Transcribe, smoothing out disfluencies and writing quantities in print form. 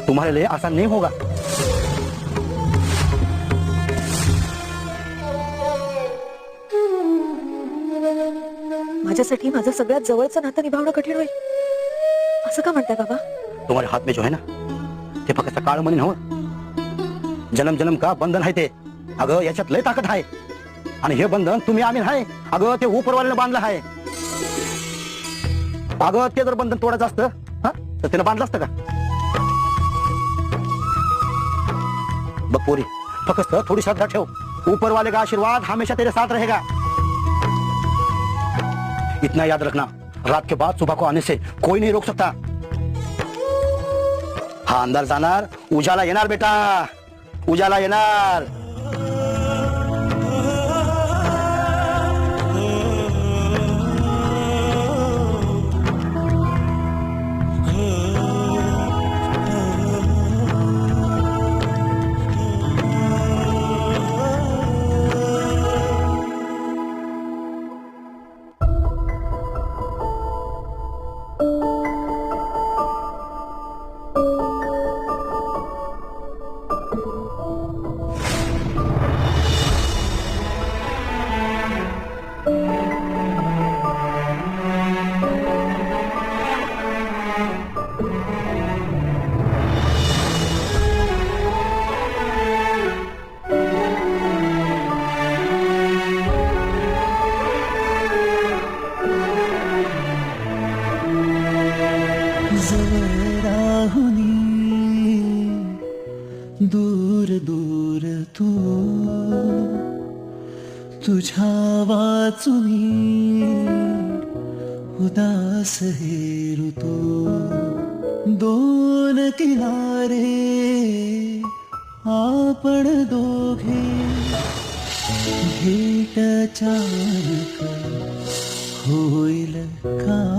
तुम्हारे लिए आसान नहीं होगा। माझ्यासाठी माझं सगळ्यात जवळचं नातं निभावणं कठीण होईल असं का म्हणताय बाबा? तुम्हारे हाथ में जो है ना ते फक्त काळ मनी नव्ह, जन्म जन्म का बंधन आहे ते। अगं याच्यात लय ताकद आहे आणि हे बंधन तुम्ही आम्ही नाही, अगं ते उपरवाल्याने बांधलं आहे। अगं ते जर बंधन तोडायचं असतं तर त्यानं बांधलं असतं का? बघ पोरी, फक्त थोड़ी श्रद्धा ठेव, ऊपर वाले का आशीर्वाद हमेशा तेरे साथ रहेगा। इतना याद रखना, रात के बाद सुबह को आने से कोई नहीं रोक सकता। हा अंधार जाणार, उजाला येणार बेटा, उजाला येणार। दूर दूर तू तुझ्या वाचुनी उदास हे ऋतू, दोन किनारे आपण दोघे भेट चालक होईल का?